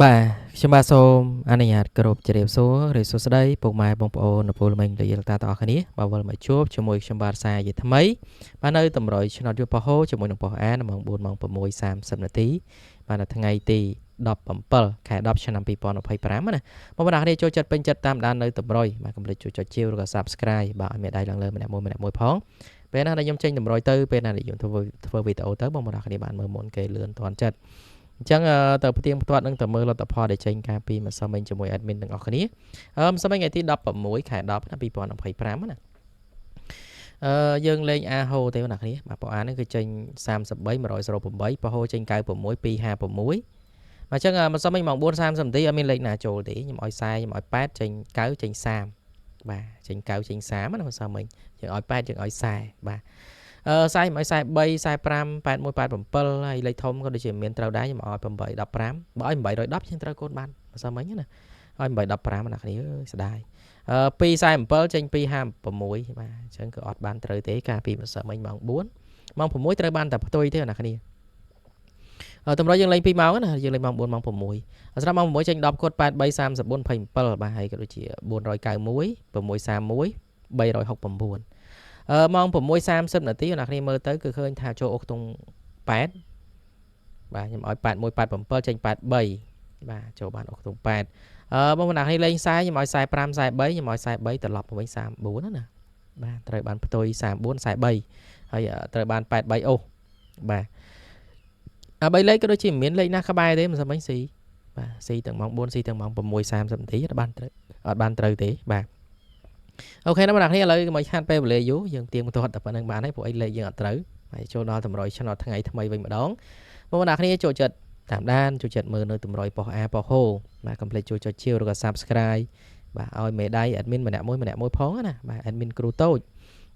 បាទខ្ញុំបាទសូមអនុញ្ញាតគោរពជម្រាបសួរឬសួស្តីពុកម៉ែបងប្អូននៅពលមេងដែលយើងទាំងអស់គ្នាបាទវិលមកជួបជាមួយខ្ញុំបាទសាជាថ្មីបាទនៅតម្រុយឆ្នោតយុបហោជាមួយនឹងប៉ុសអានម៉ោង4ម៉ោង6:30នាទីបាទនៅថ្ងៃទី17ខែ10ឆ្នាំ2025ណាបងប្អូនគ្នាចូលចិត្តពេញចិត្តតាមដាននៅតម្រុយបាទកុំភ្លេចជួយចុចជាវឬក៏ Subscribe បាទឲ្យមេដៃឡើងលើម្នាក់មួយផងពេលណាដែលខ្ញុំចេញតម្រុយទៅពេលណាដែលខ្ញុំធ្វើវីដេអូទៅបងប្អូនគ្នាបានមើលមុនគេលឿនទាន់ចិត្តអញ្ចឹងទៅផ្ទៀងផ្ទាត់នឹងទៅមើលលទ្ធផលដែលចេញការពីម្សិលមិញជាមួយ admin ទាំងអស់គ្នាម្សិលមិញថ្ងៃទី16ខែ10ឆ្នាំ2025ណាយើងលេងអាហូទេបងប្អូនគ្នាបាទប៉ុអាននេះគឺចេញ33 108ប៉ហូចេញ96 256បាទអញ្ចឹងម្សិលមិញម៉ោង4:30នាទីអត់មានលេខណាចូលទេខ្ញុំឲ្យ40ខ្ញុំឲ្យ8ចេញ9ចេញ30បាទចេញ9ចេញ30ណាម្សិលមិញយើងឲ្យ8យើងឲ្យ40បាទ40ឲ្យ43 45 81 87ហើយលេខធំក៏ដូចជាមានត្រូវដែរខ្ញុំឲ្យ8 15បើឲ្យ810ជាងត្រូវកូនបានម្សិលមិញណាឲ្យ8 15ណាគ្នាអើយស្ដាយ247ចេញ256បាទអញ្ចឹងគឺអត់បានត្រូវទេការពីម្សិលមិញម៉ោង4ម៉ោង6ត្រូវបានតែផ្ទុយទេណាគ្នាតម្រូវយើងលេង2ម៉ោងណាយើងលេងម៉ោង4ម៉ោង6សម្រាប់ម៉ោង6ចេញ10គាត់83 34 27បាទហើយក៏ដូចជា491 631 369ម៉ោង6:30នាទីអ្នកគ្នាមើលទៅគឺឃើញថាចូលអុកខ្ទង់8បាទខ្ញុំឲ្យ81 87ចេញ83បាទចូលបានអុកខ្ទង់8បងប្អូនអ្នកគ្នាលេង40ខ្ញុំឲ្យ45 43ខ្ញុំឲ្យ43ត្រឡប់មកវិញ34ណាបាទត្រូវបានផ្ទុយ34 43ហើយត្រូវបាន83អូសបាទ3លេខក៏ដូចជាមានលេខណាក្បែរទេមិនស្មិញស៊ីបាទស៊ីទាំងម៉ោង4ស៊ីទាំងម៉ោង6:30នាទីអត់បានត្រូវទេបាទអូខេណាបងប្អូនគ្នាឥឡូវមកឆាតពេលវេលាយូរយើងទៀងបន្ទាត់តែប៉ុណ្្នឹងបានហើយព្រោះអីលេខយើងអត់ត្រូវហើយចូលដល់តម្រុយឆ្នោតថ្ងៃថ្មីវិញម្ដងបងប្អូនគ្នាចូលចិត្តតាមដានចូលចិត្តមើលនៅតម្រុយប៉ុសអាប៉ុសហូបាទកុំភ្លេចជួយចុចជាវឬក៏ Subscribe បាទឲ្យមេដៃ admin ម្នាក់មួយផងណាបាទ admin គ្រូតូច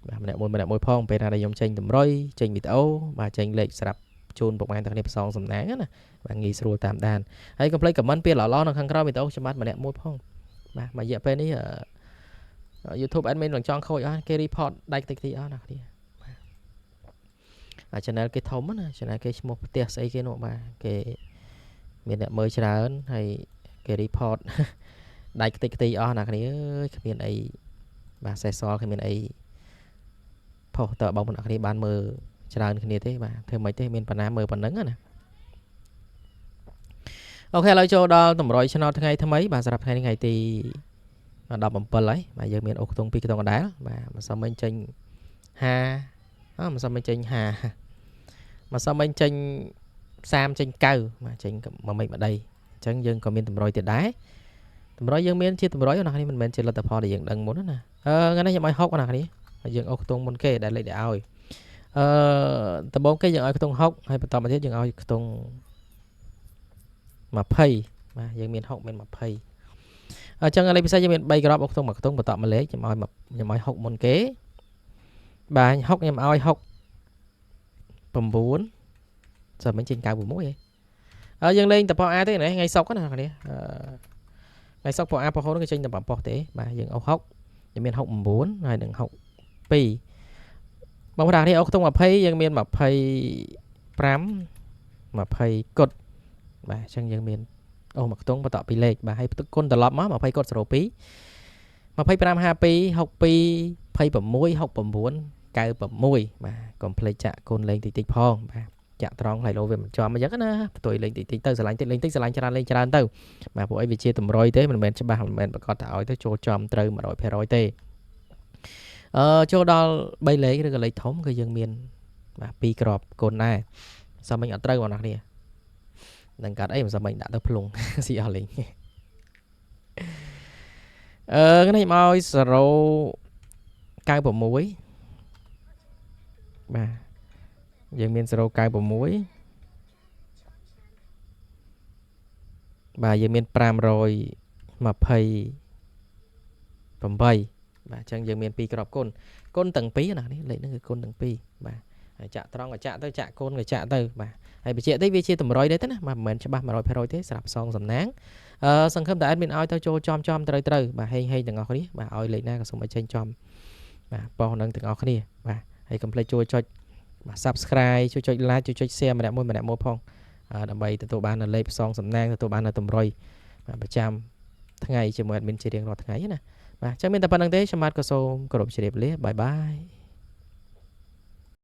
បាទម្នាក់មួយផងពេលណាដែលខ្ញុំចេញតម្រុយចេញវីដេអូបាទចេញលេខស្រាប់ជូនពុកម៉ែទាំងគ្នាផ្សងសំណាងណាបាទងាយស្រួលតាមដានហើយកុំភ្លេច comment ពាក្យល្អៗនៅខាងក្រោមវីដេអូខ្ញុំបាទម្នាក់មួយផងបាទមួយរយៈពេលនេះYouTube admin នឹងចង់ខូចអស់គេ report ដៃតិចតិចអស់ណាគ្នាបាទ channel គេធំណា channel គេឈ្មោះផ្ទះស្អីគេនោះបាទគេមានអ្នកមើលច្រើនហើយគេ report ដៃតិចតិចអស់ណាគ្នាអើយគ្មានអីបាទសេះសល់គ្មានអីផុសតើបងប្អូនអ្នកគ្នាបានមើលច្រើនគ្នាទេបាទធ្វើមិនទេមានប៉ុណ្ណាមើលប៉ុណ្ណឹងណាអូខេឥឡូវចូលដល់តម្រុយឆ្នោតថ្ងៃថ្មីបាទសម្រាប់ថ្ងៃនេះថ្ងៃទី17ហើយបាទយើងមានអុកខ្ទង់2ខ្ទង់កណ្ដាលបាទម្សិលមិញចេញ50ម្សិលមិញចេញ50ម្សិលមិញចេញ30ចេញ9បាទចេញមួយមិចម្ដីអញ្ចឹងយើងក៏មានតម្រុយទៀតដែរតម្រុយយើងមានជាតម្រុយណាគ្នាមិនមែនជាលទ្ធផលដែលយើងដឹងមុនណាថ្ងៃនេះខ្ញុំឲ្យ60ណាគ្នាហើយយើងអុកខ្ទង់មុនគេដែលលេខដែលឲ្យដំបូងគេយើងឲ្យខ្ទង់60ហើយបន្តមកទៀតយើងឲ្យខ្ទង់20បាទយើងមាន60មាន20អញ្ចឹងលេខពិសេសយើងមាន3ក្របអុកខ្ទង់1ខ្ទង់បន្តមកលេខខ្ញុំឲ្យ60មុនគេបាទ60ខ្ញុំឲ្យ69ចាំមិនចេញ96ហ៎យើងលេងតប៉អាទេថ្ងៃសុកណាគ្នាថ្ងៃសុកប៉អាប៉ហូនគេចេញតែប៉ោះទេបាទយើងអុក60យើងមាន69ហើយនឹង62បងប្អូនគ្នាអុកខ្ទង់20យើងមាន25 20គុតបាទអញ្ចឹងយើងមានអូមួយខ្ទង់បន្តពីលេខបាទហើយគុណត្រឡប់មក20គុត02 25 52 62 26 69 96បាទកុំភ្លេចចាក់គុណលេងតិចផងបាទចាក់ត្រង់ហើយលោវាមិនចំអញ្ចឹងណាផ្ទុយលេងតិចទៅស្រឡាញ់តិចលេងតិចស្រឡាញ់ច្រើនលេងច្រើនទៅបាទពួកអីវាជាតម្រុយទេមិនមែនច្បាស់មិនមែនប្រកាសតែឲ្យទៅចូលចំត្រូវ 100% ទេចូលដល់3លេខឬក៏លេខធំគឺយើងមានបាទ2ក្របគុណដែរសមមិញអត់ត្រូវបងប្អូនគ្នានឹងកាត់អីមិនសមមិញដាក់ទៅភ្លុងស៊ីអស់លេងខ្ញុំឲ្យ096បាទយើងមាន096បាទយើងមាន528បាទអញ្ចឹងយើងមាន2ក្របគុណទាំង2ណានេះលេខហ្នឹងគឺគុណទាំង2បាទហើយចាក់ត្រង់ក៏ចាក់ទៅចាក់គុណក៏ចាក់ទៅបាទហើយបញ្ជាក់ទៅវាជាតម្រុយដែរទេណាបាទមិនមែនច្បាស់ 100% ទេស្រាប់ផ្សងសំណាងសង្ឃឹមតែ admin ឲ្យទៅចូលចំត្រូវបាទហេងទាំងអស់គ្នាបាទឲ្យលេខណាក៏សូមឲ្យចេញចំបាទប៉ុស្តិ៍នឹងទាំងអស់គ្នាបាទហើយកុំភ្លេចជួយចុចបាទ Subscribe ជួយចុច Like ជួយចុច Share ម្នាក់មួយផង ដើម្បីទទួលបាននៅលេខផ្សងសំណាងទទួលបាននៅតម្រុយប្រចាំថ្ងៃជាមួយ admin ជារៀងរាល់ថ្ងៃណាបាទអញ្ចឹងមានតែប៉ុណ្្នឹងទេខ្ញុំបាទក៏សូមគោរពជម្រាបលាបាយបាយ